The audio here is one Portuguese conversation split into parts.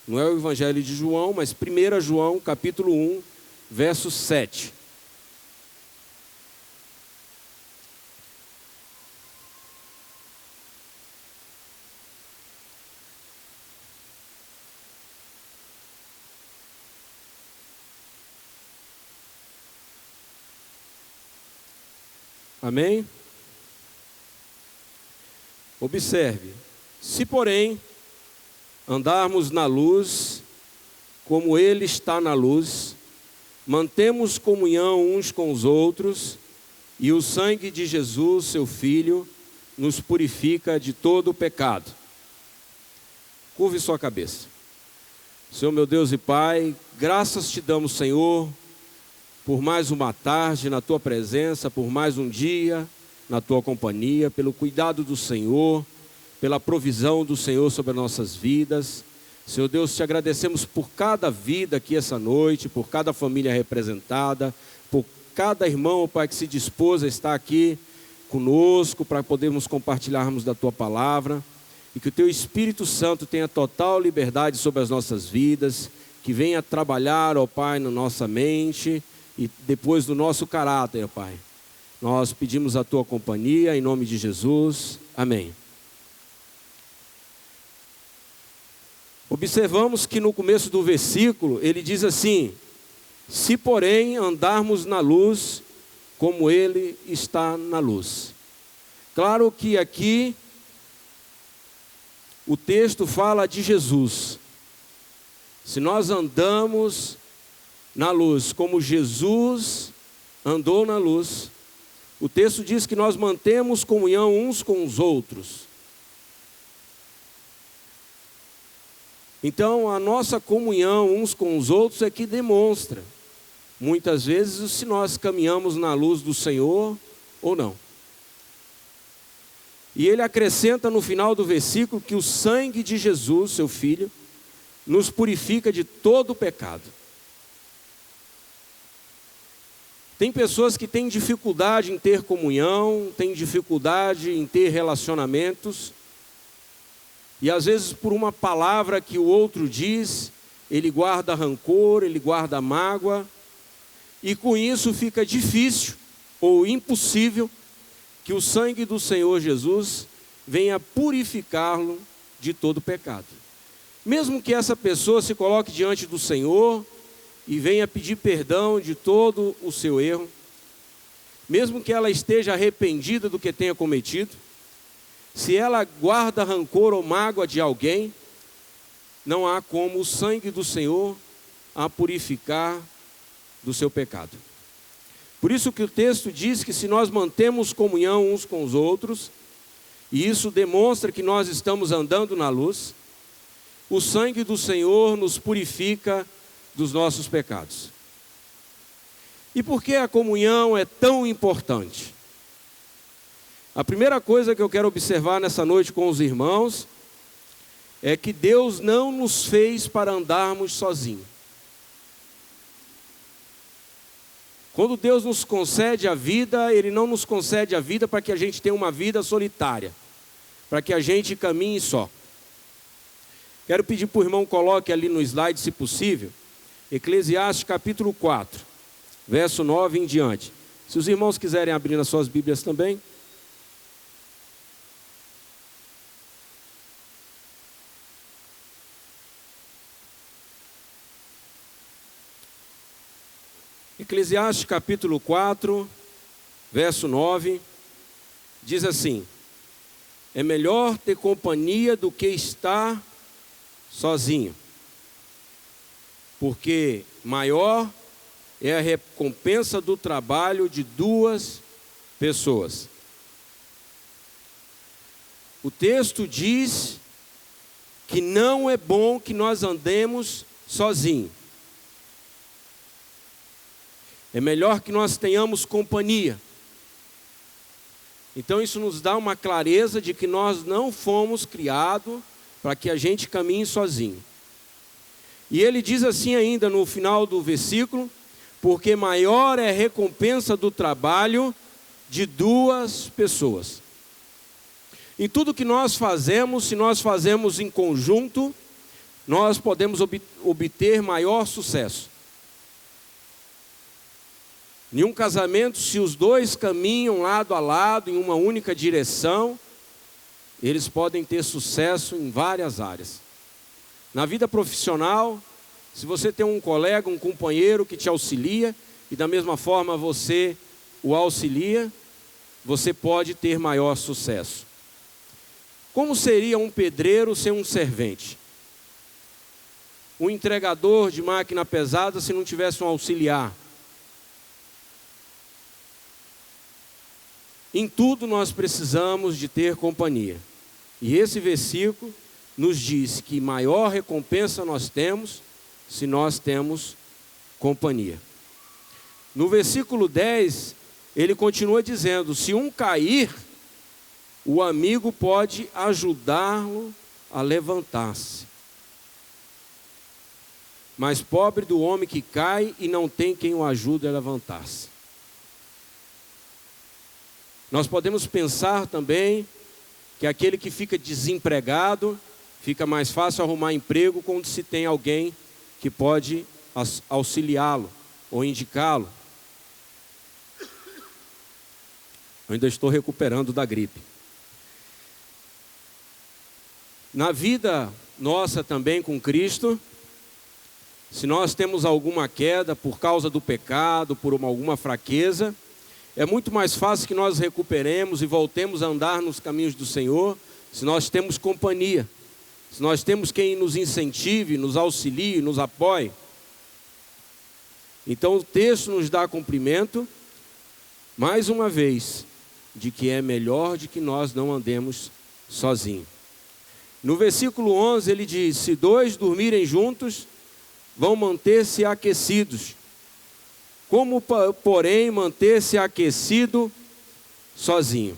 Não é o Evangelho de João, mas 1 João, capítulo 1, verso 7. Amém? Observe, se porém andarmos na luz, como Ele está na luz, mantemos comunhão uns com os outros, e o sangue de Jesus, seu Filho, nos purifica de todo o pecado. Curve sua cabeça. Senhor meu Deus e Pai, graças te damos, Senhor, por mais uma tarde na Tua presença, por mais um dia na Tua companhia, pelo cuidado do Senhor, pela provisão do Senhor sobre as nossas vidas. Senhor Deus, te agradecemos por cada vida aqui essa noite, por cada família representada, por cada irmão, Pai, que se dispôs a estar aqui conosco para podermos compartilharmos da Tua palavra, e que o Teu Espírito Santo tenha total liberdade sobre as nossas vidas, que venha trabalhar, ó Pai, na nossa mente e depois do nosso caráter, Pai. Nós pedimos a Tua companhia, em nome de Jesus. Amém. Observamos que no começo do versículo, ele diz assim: se porém andarmos na luz, como Ele está na luz. Claro que aqui, o texto fala de Jesus. Se nós andamos na luz, como Jesus andou na luz, o texto diz que nós mantemos comunhão uns com os outros. Então, a nossa comunhão uns com os outros é que demonstra, muitas vezes, se nós caminhamos na luz do Senhor ou não. E ele acrescenta no final do versículo que o sangue de Jesus, seu Filho, nos purifica de todo o pecado. Tem pessoas que têm dificuldade em ter comunhão, têm dificuldade em ter relacionamentos, e às vezes por uma palavra que o outro diz, ele guarda rancor, ele guarda mágoa, e com isso fica difícil ou impossível que o sangue do Senhor Jesus venha purificá-lo de todo pecado. Mesmo que essa pessoa se coloque diante do Senhor e venha pedir perdão de todo o seu erro, mesmo que ela esteja arrependida do que tenha cometido, se ela guarda rancor ou mágoa de alguém, não há como o sangue do Senhor a purificar do seu pecado. Por isso que o texto diz que se nós mantemos comunhão uns com os outros, e isso demonstra que nós estamos andando na luz, o sangue do Senhor nos purifica dos nossos pecados. E por que a comunhão é tão importante? A primeira coisa que eu quero observar nessa noite com os irmãos é que Deus não nos fez para andarmos sozinhos. Quando Deus nos concede a vida, Ele não nos concede a vida para que a gente tenha uma vida solitária, para que a gente caminhe só. Quero pedir para o irmão coloque ali no slide, se possível, Eclesiastes capítulo 4, verso 9 em diante. Se os irmãos quiserem abrir nas suas Bíblias também. Eclesiastes capítulo 4, verso 9, diz assim: é melhor ter companhia do que estar sozinho, porque maior é a recompensa do trabalho de duas pessoas. O texto diz que não é bom que nós andemos sozinhos. É melhor que nós tenhamos companhia. Então isso nos dá uma clareza de que nós não fomos criados para que a gente caminhe sozinho. E ele diz assim ainda no final do versículo: porque maior é a recompensa do trabalho de duas pessoas. Em tudo que nós fazemos, se nós fazemos em conjunto, nós podemos obter maior sucesso. Em um casamento, se os dois caminham lado a lado em uma única direção, eles podem ter sucesso em várias áreas. Na vida profissional, se você tem um colega, um companheiro que te auxilia, e da mesma forma você o auxilia, você pode ter maior sucesso. Como seria um pedreiro sem um servente? Um entregador de máquina pesada se não tivesse um auxiliar? Em tudo nós precisamos de ter companhia. E esse versículo nos diz que maior recompensa nós temos se nós temos companhia. No versículo 10, ele continua dizendo: se um cair, o amigo pode ajudá-lo a levantar-se. Mas pobre do homem que cai e não tem quem o ajude a levantar-se. Nós podemos pensar também que aquele que fica desempregado, fica mais fácil arrumar emprego quando se tem alguém que pode auxiliá-lo ou indicá-lo. Eu ainda estou recuperando da gripe. Na vida nossa também com Cristo, se nós temos alguma queda por causa do pecado, por alguma fraqueza, é muito mais fácil que nós recuperemos e voltemos a andar nos caminhos do Senhor, se nós temos companhia, se nós temos quem nos incentive, nos auxilie, nos apoie. Então o texto nos dá cumprimento, mais uma vez, de que é melhor de que nós não andemos sozinhos. No versículo 11 ele diz: se dois dormirem juntos, vão manter-se aquecidos. Como, porém, manter-se aquecido sozinho?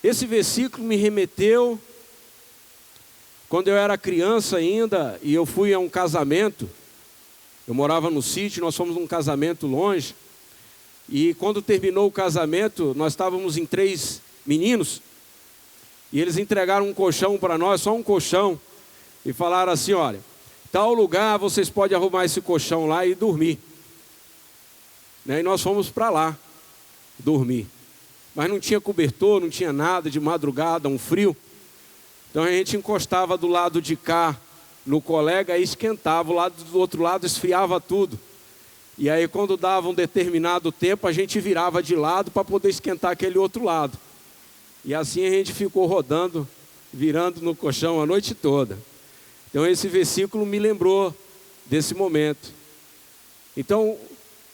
Esse versículo me remeteu quando eu era criança ainda, e eu fui a um casamento. Eu morava no sítio, nós fomos num casamento longe, e quando terminou o casamento, nós estávamos em 3 meninos, e eles entregaram um colchão para nós, só um colchão, e falaram assim: olha, tal lugar vocês podem arrumar esse colchão lá e dormir. E nós fomos para lá dormir. Mas não tinha cobertor, não tinha nada, de madrugada, um frio. Então a gente encostava do lado de cá no colega e esquentava, o lado do outro lado esfriava tudo. E aí quando dava um determinado tempo, a gente virava de lado para poder esquentar aquele outro lado. E assim a gente ficou rodando, virando no colchão a noite toda. Então esse versículo me lembrou desse momento. Então,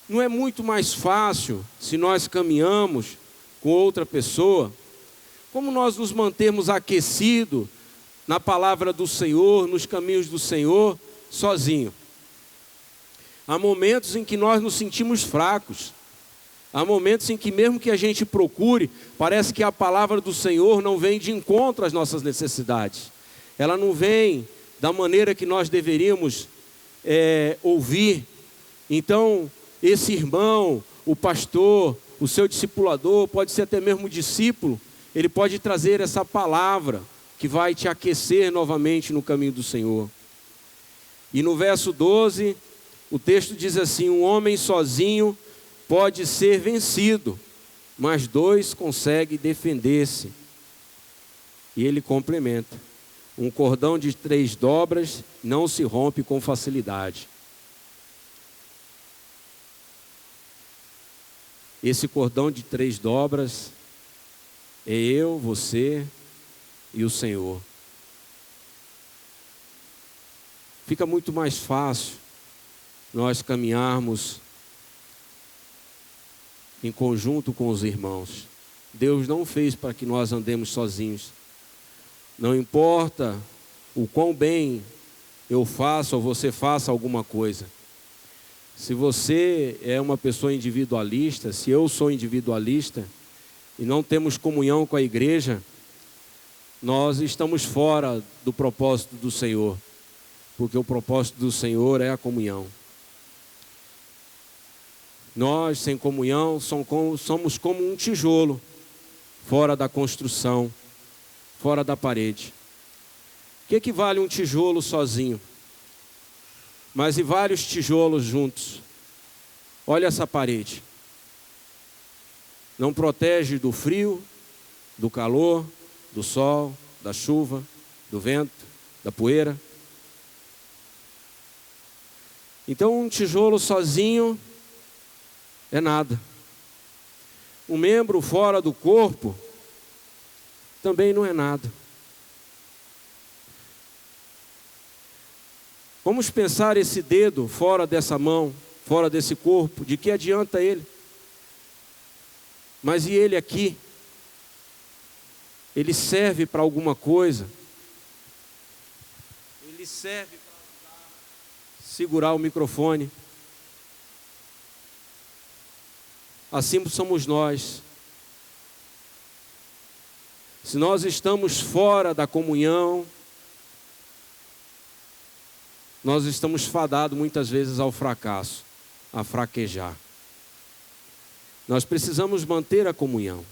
não é muito mais fácil, se nós caminhamos com outra pessoa, como nós nos mantermos aquecidos na palavra do Senhor, nos caminhos do Senhor, sozinho? Há momentos em que nós nos sentimos fracos. Há momentos em que mesmo que a gente procure, parece que a palavra do Senhor não vem de encontro às nossas necessidades. Ela não vem da maneira que nós deveríamos ouvir. Então, esse irmão, o pastor, o seu discipulador, pode ser até mesmo discípulo, ele pode trazer essa palavra que vai te aquecer novamente no caminho do Senhor. E no verso 12, o texto diz assim: um homem sozinho pode ser vencido, mas 2 conseguem defender-se. E ele complementa: um cordão de 3 dobras não se rompe com facilidade. Esse cordão de 3 dobras é eu, você e o Senhor. Fica muito mais fácil nós caminharmos em conjunto com os irmãos. Deus não fez para que nós andemos sozinhos. Não importa o quão bem eu faça ou você faça alguma coisa. Se você é uma pessoa individualista, se eu sou individualista, e não temos comunhão com a igreja, nós estamos fora do propósito do Senhor. Porque o propósito do Senhor é a comunhão. Nós, sem comunhão, somos como um tijolo fora da construção, fora da parede. O que vale um tijolo sozinho? Mas e vários tijolos juntos? Olha essa parede. Não protege do frio, do calor, do sol, da chuva, do vento, da poeira. Então um tijolo sozinho é nada. Um membro fora do corpo também não é nada. Vamos pensar esse dedo fora dessa mão, fora desse corpo, de que adianta ele? Mas e ele aqui? Ele serve para alguma coisa? Ele serve para segurar o microfone. Assim somos nós. Se nós estamos fora da comunhão, nós estamos fadados muitas vezes ao fracasso, a fraquejar. Nós precisamos manter a comunhão.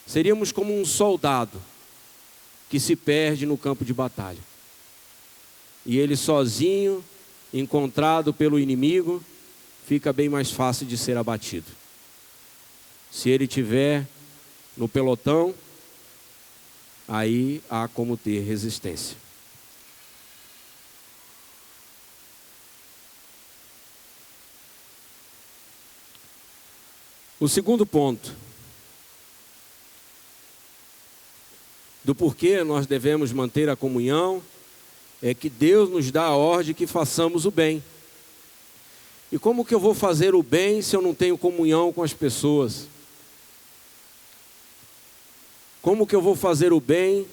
Seríamos como um soldado que se perde no campo de batalha. E ele sozinho, encontrado pelo inimigo, fica bem mais fácil de ser abatido. Se ele estiver no pelotão, aí há como ter resistência. O segundo ponto do porquê nós devemos manter a comunhão é que Deus nos dá a ordem que façamos o bem. E como que eu vou fazer o bem se eu não tenho comunhão com as pessoas? Como que eu vou fazer o bem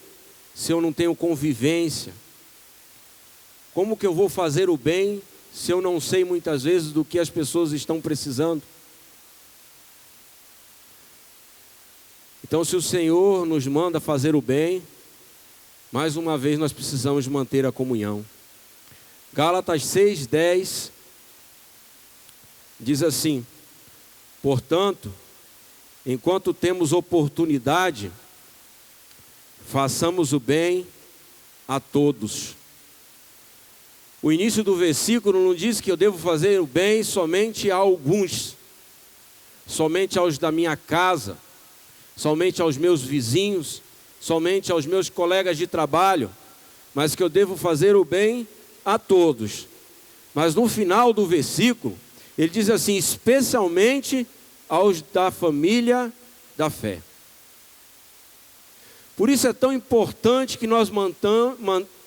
se eu não tenho convivência? Como que eu vou fazer o bem se eu não sei muitas vezes do que as pessoas estão precisando? Então, se o Senhor nos manda fazer o bem, mais uma vez nós precisamos manter a comunhão. Gálatas 6:10 diz assim: portanto, enquanto temos oportunidade, façamos o bem a todos. O início do versículo não diz que eu devo fazer o bem somente a alguns, somente aos da minha casa, somente aos meus vizinhos, somente aos meus colegas de trabalho, mas que eu devo fazer o bem a todos. Mas no final do versículo, ele diz assim: especialmente aos da família da fé. Por isso é tão importante que nós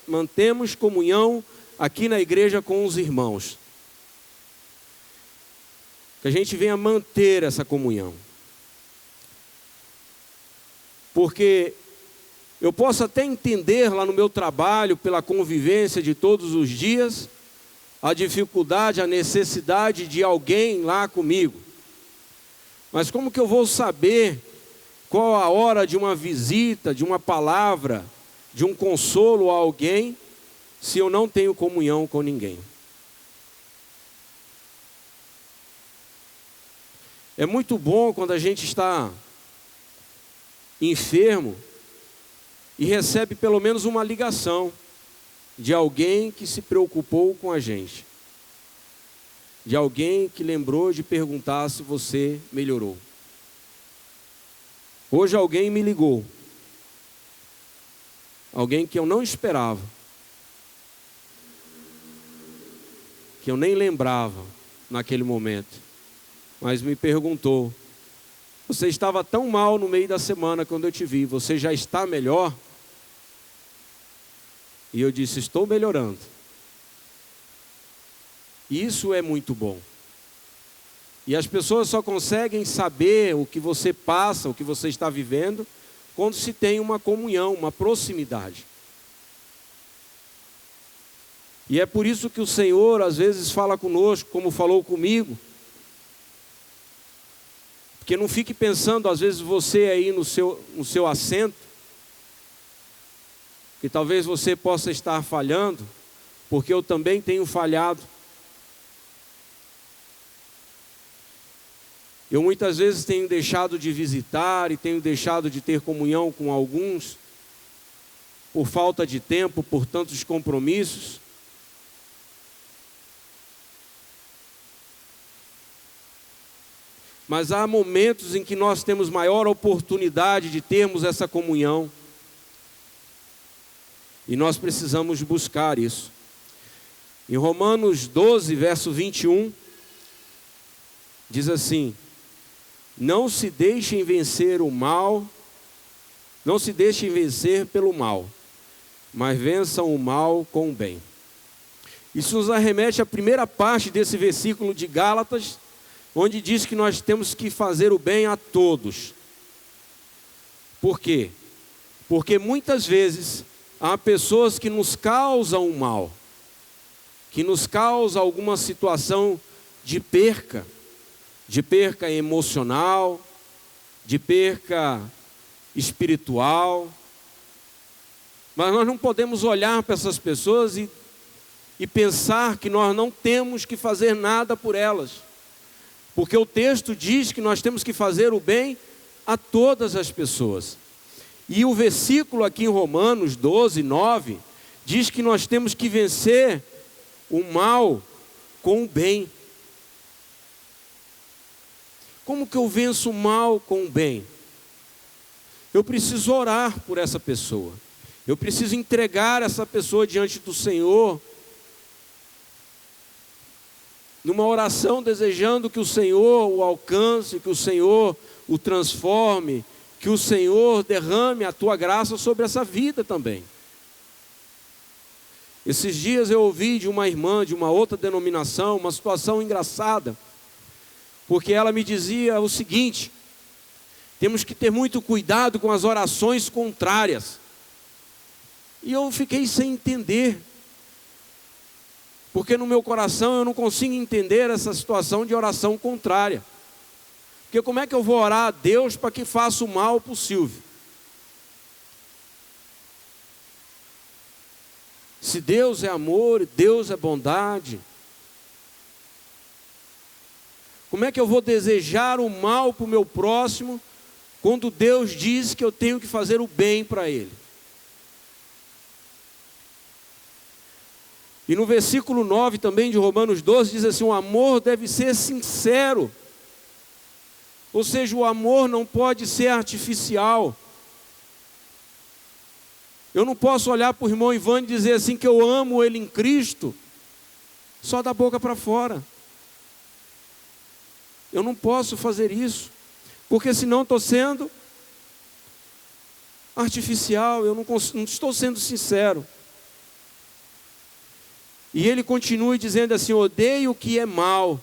mantemos comunhão aqui na igreja com os irmãos. Que a gente venha manter essa comunhão. Porque eu posso até entender lá no meu trabalho, pela convivência de todos os dias, a dificuldade, a necessidade de alguém lá comigo. Mas como que eu vou saber qual a hora de uma visita, de uma palavra, de um consolo a alguém, se eu não tenho comunhão com ninguém? É muito bom quando a gente está enfermo e recebe pelo menos uma ligação de alguém que se preocupou com a gente, de alguém que lembrou de perguntar se você melhorou. Hoje alguém me ligou, alguém que eu não esperava, que eu nem lembrava naquele momento, mas me perguntou: você estava tão mal no meio da semana quando eu te vi, você já está melhor? E eu disse: estou melhorando. Isso é muito bom. E as pessoas só conseguem saber o que você passa, o que você está vivendo, quando se tem uma comunhão, uma proximidade. E é por isso que o Senhor às vezes fala conosco, como falou comigo. Porque não fique pensando, às vezes, você aí no seu assento, que talvez você possa estar falhando, porque eu também tenho falhado. Eu muitas vezes tenho deixado de visitar e tenho deixado de ter comunhão com alguns, por falta de tempo, por tantos compromissos. Mas há momentos em que nós temos maior oportunidade de termos essa comunhão. E nós precisamos buscar isso. Em Romanos 12, verso 21, diz assim: não se deixem vencer o mal, não se deixem vencer pelo mal, mas vençam o mal com o bem. Isso nos arremete à primeira parte desse versículo de Gálatas, onde diz que nós temos que fazer o bem a todos. Por quê? Porque muitas vezes há pessoas que nos causam o mal, que nos causam alguma situação de perca emocional, de perca espiritual. Mas nós não podemos olhar para essas pessoas e pensar que nós não temos que fazer nada por elas. Porque o texto diz que nós temos que fazer o bem a todas as pessoas. E o versículo aqui em Romanos 12, 9, diz que nós temos que vencer o mal com o bem. Como que eu venço o mal com o bem? Eu preciso orar por essa pessoa. Eu preciso entregar essa pessoa diante do Senhor, numa oração desejando que o Senhor o alcance, que o Senhor o transforme, que o Senhor derrame a tua graça sobre essa vida também. Esses dias eu ouvi de uma irmã de uma outra denominação uma situação engraçada, porque ela me dizia o seguinte: temos que ter muito cuidado com as orações contrárias. E eu fiquei sem entender, porque no meu coração eu não consigo entender essa situação de oração contrária. Porque como é que eu vou orar a Deus para que faça o mal para o Silvio? Se Deus é amor, Deus é bondade, como é que eu vou desejar o mal para o meu próximo, quando Deus diz que eu tenho que fazer o bem para ele? E no versículo 9 também de Romanos 12 diz assim: o amor deve ser sincero. Ou seja, o amor não pode ser artificial. Eu não posso olhar para o irmão Ivan e dizer assim que eu amo ele em Cristo, só da boca para fora. Eu não posso fazer isso, porque senão estou sendo artificial, eu não estou sendo sincero. E ele continua dizendo assim: odeie o que é mal,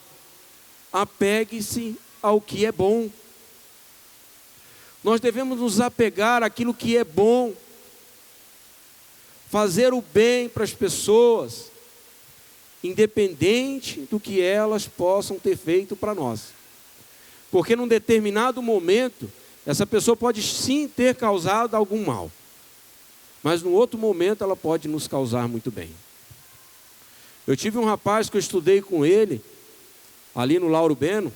apegue-se ao que é bom. Nós devemos nos apegar àquilo que é bom, fazer o bem para as pessoas, independente do que elas possam ter feito para nós. Porque num determinado momento, essa pessoa pode sim ter causado algum mal, mas no outro momento ela pode nos causar muito bem. Eu tive um rapaz que eu estudei com ele, ali no Lauro Beno,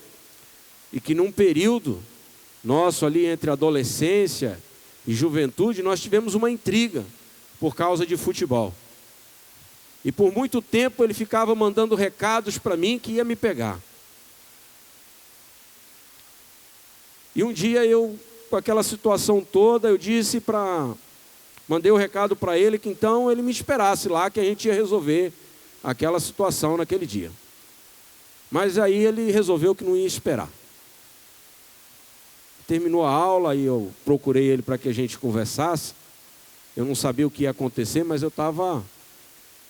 e que num período nosso ali entre adolescência e juventude, nós tivemos uma intriga por causa de futebol. E por muito tempo ele ficava mandando recados para mim que ia me pegar. E um dia eu, com aquela situação toda, mandei o recado para ele que então ele me esperasse lá, que a gente ia resolver aquela situação naquele dia. Mas aí ele resolveu que não ia esperar. Terminou a aula e eu procurei ele para que a gente conversasse. Eu não sabia o que ia acontecer, mas eu estava,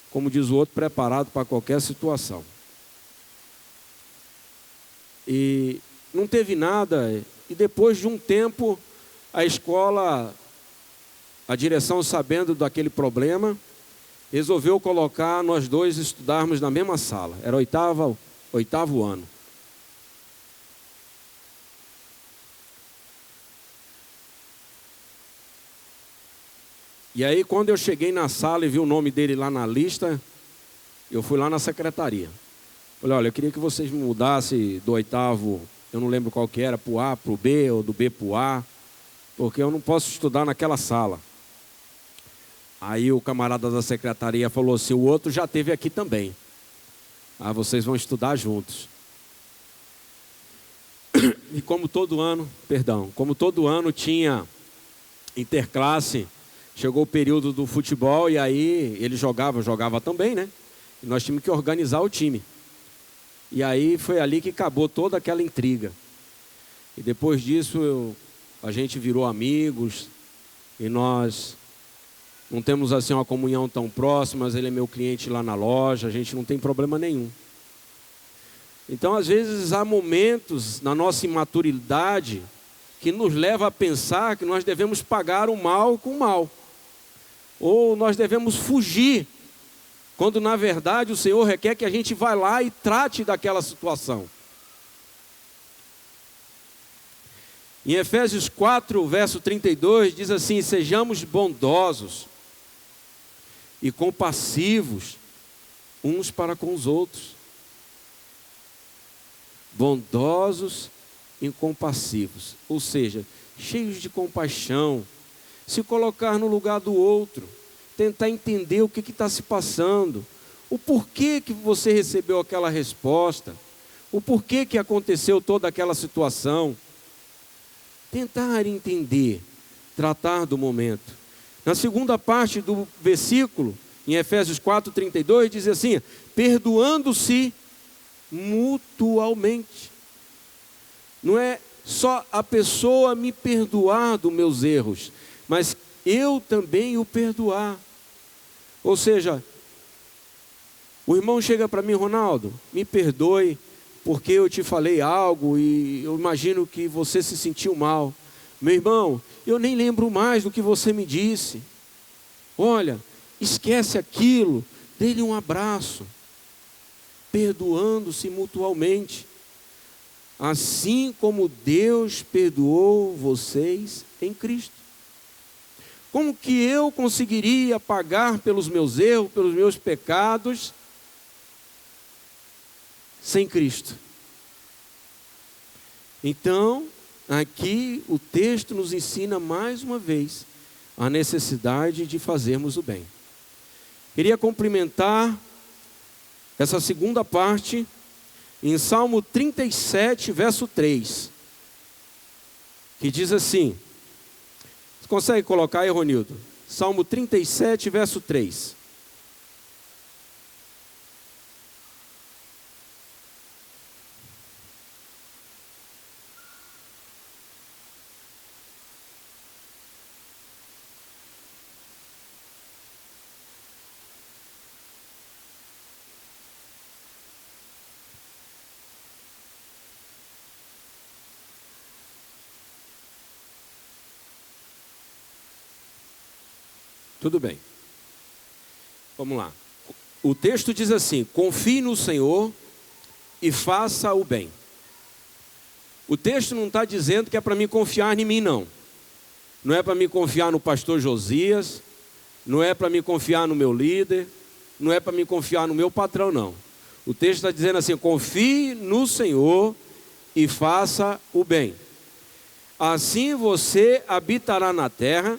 como diz o outro, preparado para qualquer situação. E não teve nada. E depois de um tempo, a escola, a direção, sabendo daquele problema, resolveu colocar nós dois estudarmos na mesma sala. Era oitavo ano. E aí, quando eu cheguei na sala e vi o nome dele lá na lista, eu fui lá na secretaria. Falei: olha, eu queria que vocês me mudassem do oitavo, eu não lembro qual que era, para o A, para o B, ou do B para o A, porque eu não posso estudar naquela sala. Aí o camarada da secretaria falou assim: o outro já esteve aqui também. Ah, vocês vão estudar juntos. E como todo ano tinha interclasse, chegou o período do futebol e aí ele jogava também, né? E nós tínhamos que organizar o time. E aí foi ali que acabou toda aquela intriga. E depois disso a gente virou amigos e nós não temos assim uma comunhão tão próxima, mas ele é meu cliente lá na loja, a gente não tem problema nenhum. Então, às vezes, há momentos na nossa imaturidade que nos leva a pensar que nós devemos pagar o mal com o mal. Ou nós devemos fugir, quando na verdade o Senhor requer que a gente vá lá e trate daquela situação. Em Efésios 4, verso 32, diz assim: sejamos bondosos e compassivos uns para com os outros. Bondosos e compassivos, ou seja, cheios de compaixão, se colocar no lugar do outro, tentar entender o que está se passando, o porquê que você recebeu aquela resposta, o porquê que aconteceu toda aquela situação. Tentar entender, tratar do momento. Na segunda parte do versículo, em Efésios 4:32, diz assim: perdoando-se mutualmente. Não é só a pessoa me perdoar dos meus erros, mas eu também o perdoar. Ou seja, o irmão chega para mim: Ronaldo, me perdoe porque eu te falei algo e eu imagino que você se sentiu mal. Meu irmão, eu nem lembro mais do que você me disse. Olha, esquece aquilo, dê-lhe um abraço. Perdoando-se mutualmente, assim como Deus perdoou vocês em Cristo. Como que eu conseguiria pagar pelos meus erros, pelos meus pecados, sem Cristo? Então, aqui o texto nos ensina mais uma vez a necessidade de fazermos o bem. Queria cumprimentar essa segunda parte em Salmo 37, verso 3, que diz assim, você consegue colocar aí, Ronildo? Salmo 37, verso 3. Tudo bem. Vamos lá. O texto diz assim: confie no Senhor e faça o bem. O texto não está dizendo que é para me confiar em mim, não. Não é para me confiar no pastor Josias, não é para me confiar no meu líder, não é para me confiar no meu patrão, não. O texto está dizendo assim: confie no Senhor e faça o bem. Assim você habitará na terra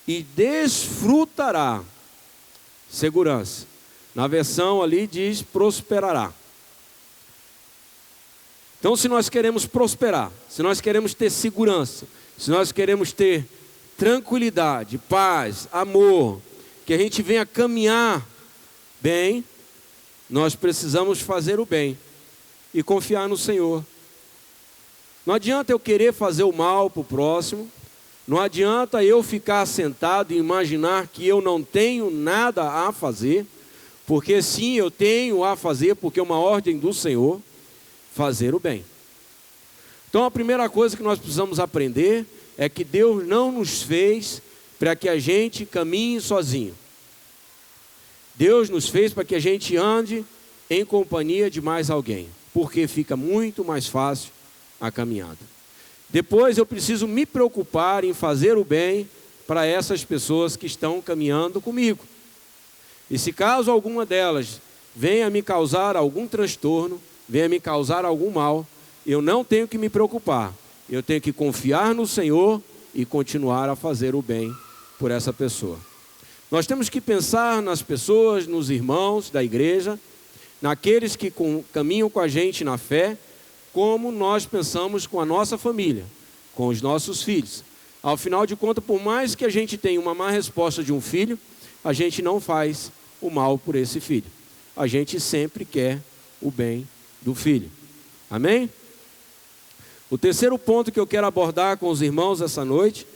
e desfrutará segurança. Na versão ali diz prosperará. Então, se nós queremos prosperar, se nós queremos ter segurança, se nós queremos ter tranquilidade, paz, amor, que a gente venha caminhar bem, nós precisamos fazer o bem e confiar no Senhor. Não adianta eu querer fazer o mal para o próximo. Não adianta eu ficar sentado e imaginar que eu não tenho nada a fazer, porque sim, eu tenho a fazer, porque é uma ordem do Senhor, fazer o bem. Então a primeira coisa que nós precisamos aprender é que Deus não nos fez para que a gente caminhe sozinho. Deus nos fez para que a gente ande em companhia de mais alguém, porque fica muito mais fácil a caminhada. Depois eu preciso me preocupar em fazer o bem para essas pessoas que estão caminhando comigo. E se caso alguma delas venha me causar algum transtorno, venha me causar algum mal, eu não tenho que me preocupar. Eu tenho que confiar no Senhor e continuar a fazer o bem por essa pessoa. Nós temos que pensar nas pessoas, nos irmãos da igreja, naqueles que caminham com a gente na fé, como nós pensamos com a nossa família, com os nossos filhos. Ao final de contas, por mais que a gente tenha uma má resposta de um filho, a gente não faz o mal por esse filho. A gente sempre quer o bem do filho. Amém? O terceiro ponto que eu quero abordar com os irmãos essa noite,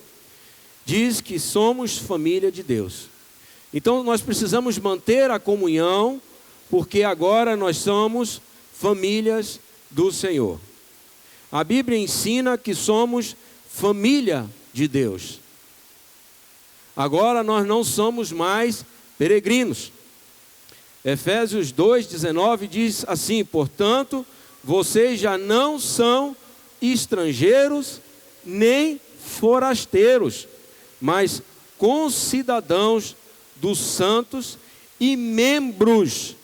diz que somos família de Deus. Então nós precisamos manter a comunhão, porque agora nós somos famílias do Senhor. A Bíblia ensina que somos família de Deus. Agora nós não somos mais peregrinos. Efésios 2:19 diz assim: portanto, vocês já não são estrangeiros nem forasteiros, mas concidadãos dos santos e membros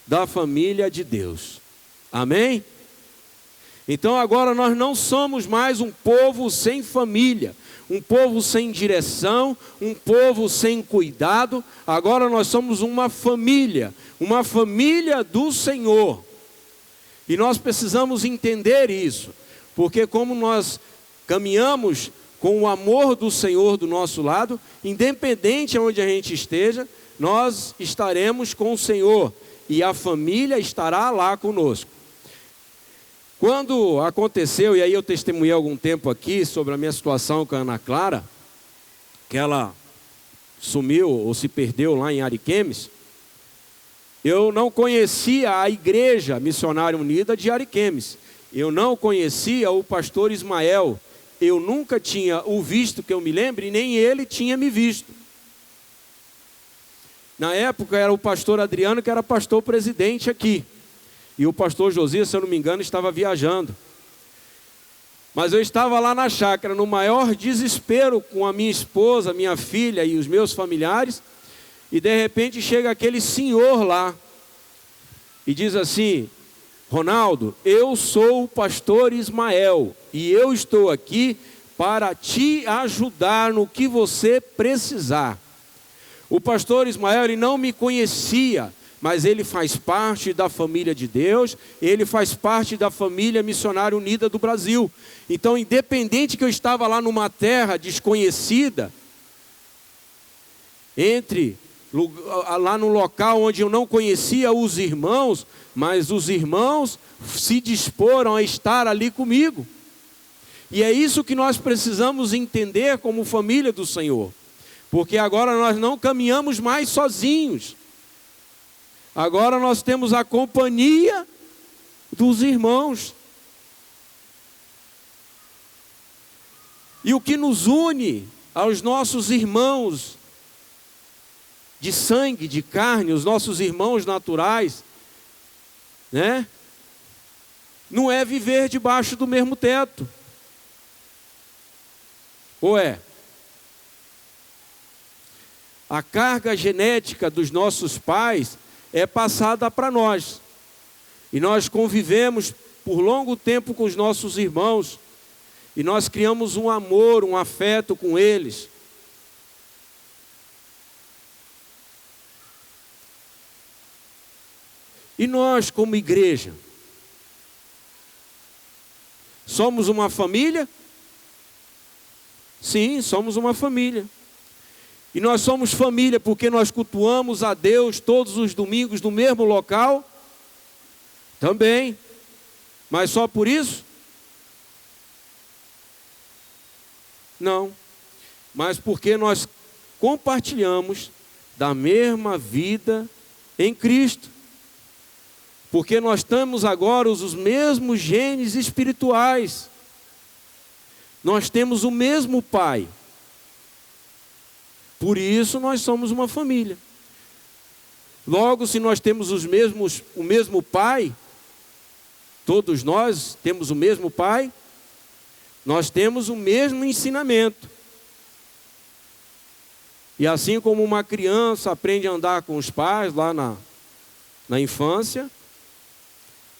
da família de Deus. Amém? Então agora nós não somos mais um povo sem família, um povo sem direção, um povo sem cuidado. Agora nós somos uma família do Senhor. E nós precisamos entender isso, porque como nós caminhamos com o amor do Senhor do nosso lado, independente de onde a gente esteja, nós estaremos com o Senhor e a família estará lá conosco. Quando aconteceu, e aí eu testemunhei algum tempo aqui sobre a minha situação com a Ana Clara, que ela sumiu ou se perdeu lá em Ariquemes, eu não conhecia a Igreja Missionária Unida de Ariquemes, eu não conhecia o pastor Ismael, eu nunca tinha o visto que eu me lembre, nem ele tinha me visto. Na época era o pastor Adriano, que era pastor presidente aqui. E o pastor Josias, se eu não me engano, estava viajando. Mas eu estava lá na chácara, no maior desespero com a minha esposa, minha filha e os meus familiares. E de repente chega aquele senhor lá e diz assim: Ronaldo, eu sou o pastor Ismael e eu estou aqui para te ajudar no que você precisar. O pastor Ismael, ele não me conhecia, mas ele faz parte da família de Deus, ele faz parte da família missionária unida do Brasil. Então, independente que eu estava lá numa terra desconhecida, lá no local onde eu não conhecia os irmãos, mas os irmãos se disporam a estar ali comigo. E é isso que nós precisamos entender como família do Senhor. Porque agora nós não caminhamos mais sozinhos. Agora nós temos a companhia dos irmãos. E o que nos une aos nossos irmãos de sangue, de carne, os nossos irmãos naturais, né? Não é viver debaixo do mesmo teto. Ou é? A carga genética dos nossos pais é passada para nós. E nós convivemos por longo tempo com os nossos irmãos. E nós criamos um amor, um afeto com eles. E nós, como igreja, somos uma família? Sim, somos uma família. E nós somos família porque nós cultuamos a Deus todos os domingos no mesmo local? Também. Mas só por isso? Não. Mas porque nós compartilhamos da mesma vida em Cristo. Porque nós temos agora os mesmos genes espirituais. Nós temos o mesmo Pai. Por isso nós somos uma família. Logo, se nós temos o mesmo Pai, todos nós temos o mesmo Pai, nós temos o mesmo ensinamento. E assim como uma criança aprende a andar com os pais lá na infância,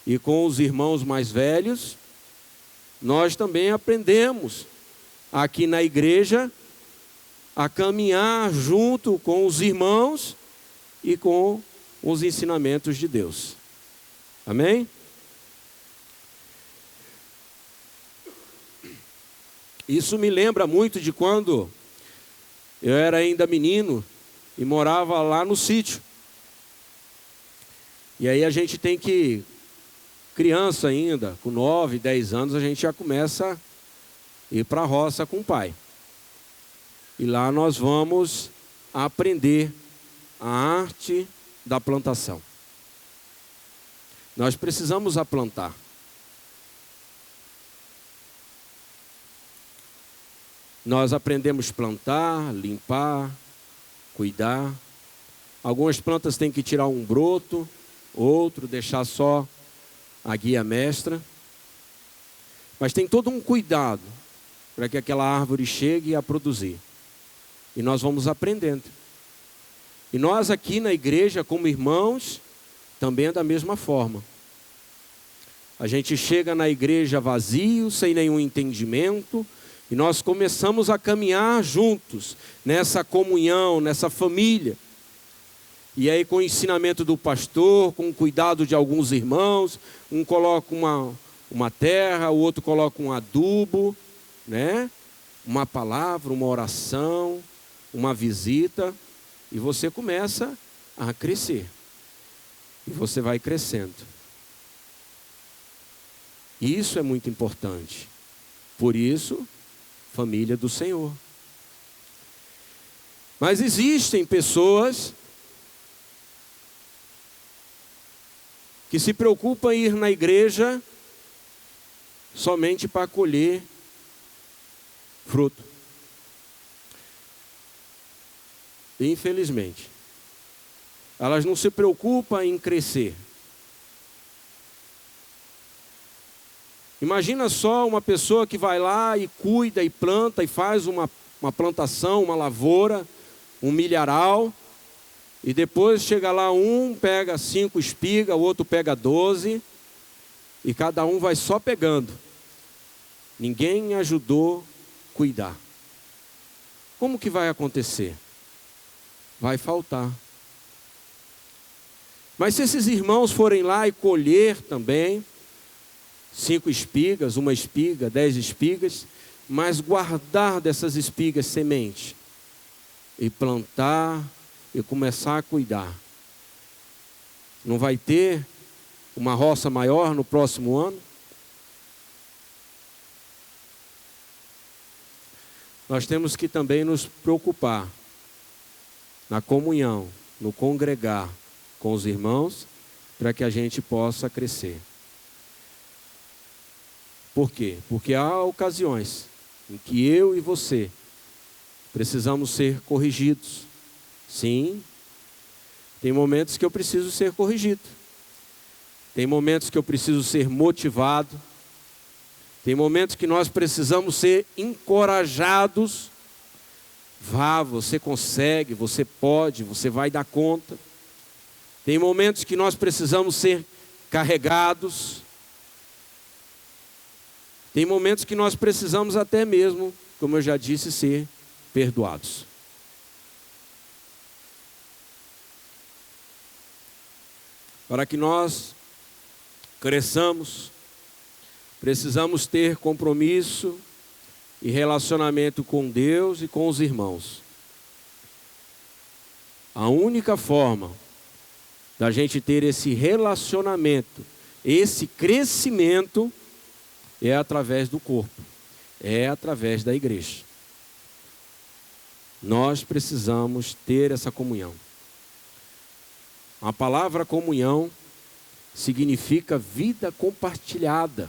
e com os irmãos mais velhos, nós também aprendemos aqui na igreja a caminhar junto com os irmãos e com os ensinamentos de Deus. Amém? Isso me lembra muito de quando eu era ainda menino e morava lá no sítio. E aí a gente tem que, criança ainda, com 9, 10 anos, a gente já começa a ir para a roça com o pai. E lá nós vamos aprender a arte da plantação. Nós precisamos aplantar. Nós aprendemos a plantar, limpar, cuidar. Algumas plantas têm que tirar um broto, outro deixar só a guia mestra. Mas tem todo um cuidado para que aquela árvore chegue a produzir. E nós vamos aprendendo. E nós aqui na igreja, como irmãos, também é da mesma forma. A gente chega na igreja vazio, sem nenhum entendimento, e nós começamos a caminhar juntos, nessa comunhão, nessa família. E aí com o ensinamento do pastor, com o cuidado de alguns irmãos, um coloca uma terra, o outro coloca um adubo, né? Uma palavra, uma oração, uma visita, e você começa a crescer. E você vai crescendo. E isso é muito importante. Por isso, família do Senhor. Mas existem pessoas que se preocupam em ir na igreja somente para colher fruto. Infelizmente. Elas não se preocupam em crescer. Imagina só uma pessoa que vai lá e cuida e planta e faz uma plantação, uma lavoura, um milharal, e depois chega lá, um pega 5 espigas, o outro pega 12, e cada um vai só pegando. Ninguém ajudou a cuidar. Como que vai acontecer? Vai faltar. Mas se esses irmãos forem lá e colher também 5 espigas, 1 espiga, 10 espigas, mas guardar dessas espigas semente e plantar e começar a cuidar, não vai ter uma roça maior no próximo ano? Nós temos que também nos preocupar na comunhão, no congregar com os irmãos, para que a gente possa crescer. Por quê? Porque há ocasiões em que eu e você precisamos ser corrigidos. Sim, tem momentos que eu preciso ser corrigido. Tem momentos que eu preciso ser motivado. Tem momentos que nós precisamos ser encorajados. Vá, você consegue, você pode, você vai dar conta. Tem momentos que nós precisamos ser carregados. Tem momentos que nós precisamos até mesmo, como eu já disse, ser perdoados. Para que nós cresçamos, precisamos ter compromisso e relacionamento com Deus e com os irmãos. A única forma da gente ter esse relacionamento, esse crescimento, é através do corpo, é através da igreja. Nós precisamos ter essa comunhão. A palavra comunhão significa vida compartilhada.